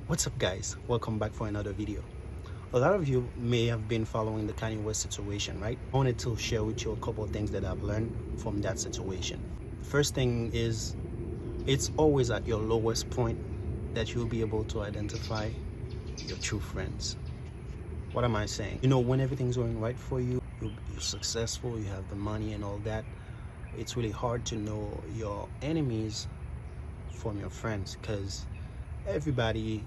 What's up, guys? Welcome back for another video. A lot of you may have been following the Kanye West situation, right? I wanted to share with you a couple of things that I've learned from that situation. First thing is, it's always at your lowest point that you'll be able to identify your true friends. What am I saying? When everything's going right for you, you're successful, you have the money and all that, it's really hard to know your enemies from your friends, because everybody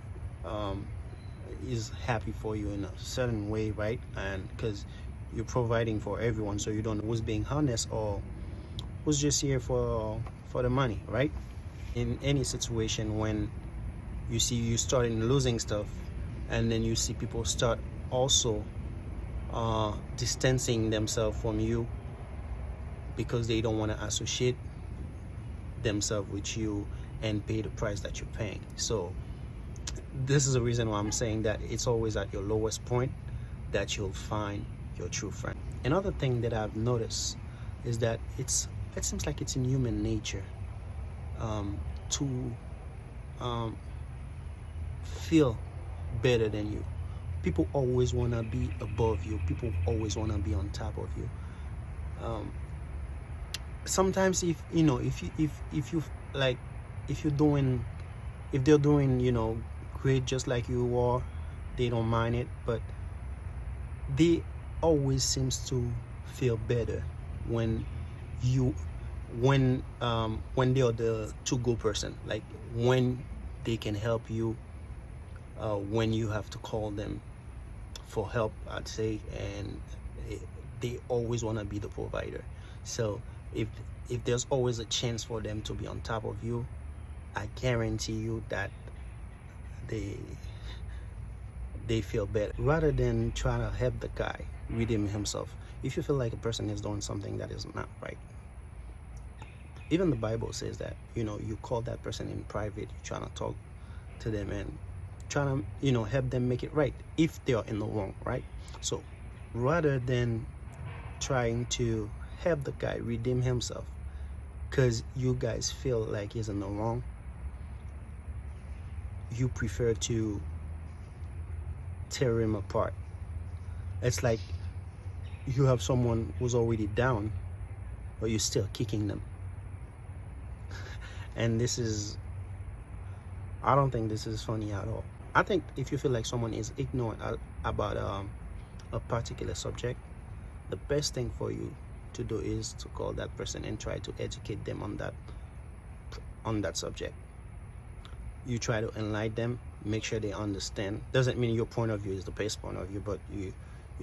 is happy for you in a certain way, right? And because you're providing for everyone, so you don't know who's being honest or who's just here for the money, right? In any situation, when you see you starting losing stuff, and then you see people start also distancing themselves from you because they don't want to associate themselves with you and pay the price that you're paying. So this is the reason why I'm saying that it's always at your lowest point that you'll find your true friend. Another thing that I've noticed is that it seems like it's in human nature to feel better than you. People always want to be above you. People always want to be on top of you. Sometimes if they're doing great just like you are, they don't mind it, but they always seems to feel better when they are the to-go person, like when they can help you when you have to call them for help, I'd say. And they always want to be the provider. So if there's always a chance for them to be on top of you, I guarantee you that they feel better, rather than trying to help the guy redeem himself. If you feel like a person is doing something that is not right, even the Bible says that you call that person in private, you're trying to talk to them and trying to help them make it right if they are in the wrong, right? So rather than trying to help the guy redeem himself because you guys feel like he's in the wrong, you prefer to tear him apart. It's like you have someone who's already down, but you're still kicking them. And I don't think this is funny at all. I think if you feel like someone is ignorant about a particular subject, the best thing for you to do is to call that person and try to educate them on that subject. You try to enlighten them, make sure they understand. Doesn't mean your point of view is the best point of view, but you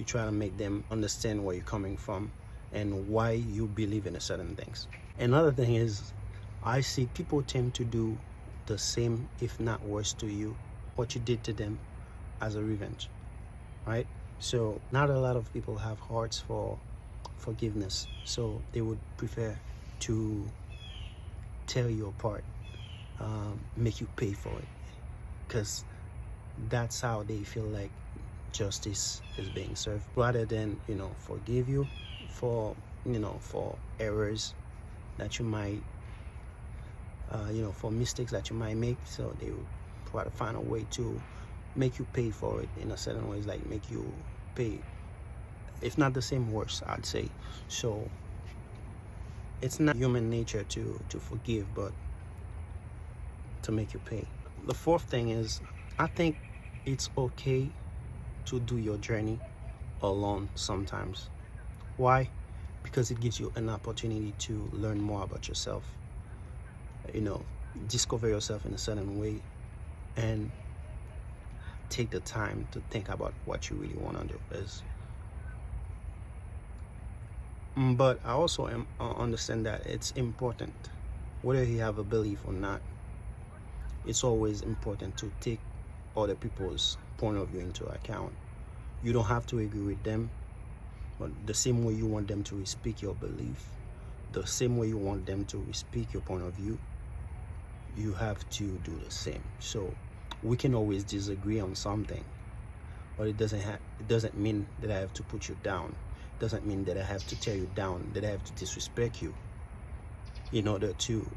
try to make them understand where you're coming from and why you believe in certain things. Another thing is, I see people tend to do the same, if not worse, to you, what you did to them, as a revenge, right? So not a lot of people have hearts for forgiveness, so they would prefer to tear you apart, make you pay for it, because that's how they feel like justice is being served, rather than forgive you for errors that you might for mistakes that you might make. So they would try to find a way to make you pay for it in a certain ways, like make you pay, if not the same, worse, I'd say. So it's not human nature to forgive, but to make you pay. The fourth thing is, I think it's okay to do your journey alone sometimes. Why? Because it gives you an opportunity to learn more about yourself, discover yourself in a certain way, and take the time to think about what you really want to do. But I also understand that it's important, whether you have a belief or not, it's always important to take other people's point of view into account. You don't have to agree with them, but the same way you want them to respect your belief, the same way you want them to respect your point of view, you have to do the same. So we can always disagree on something, but it doesn't mean that I have to put you down. It doesn't mean that I have to tear you down, that I have to disrespect you in order to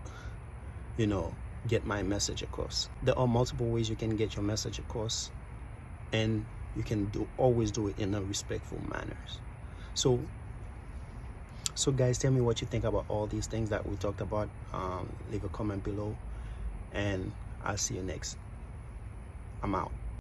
get my message across. There are multiple ways you can get your message across, and you can always do it in a respectful manner. So guys, tell me what you think about all these things that we talked about. Leave a comment below, and I'll see you next. I'm out.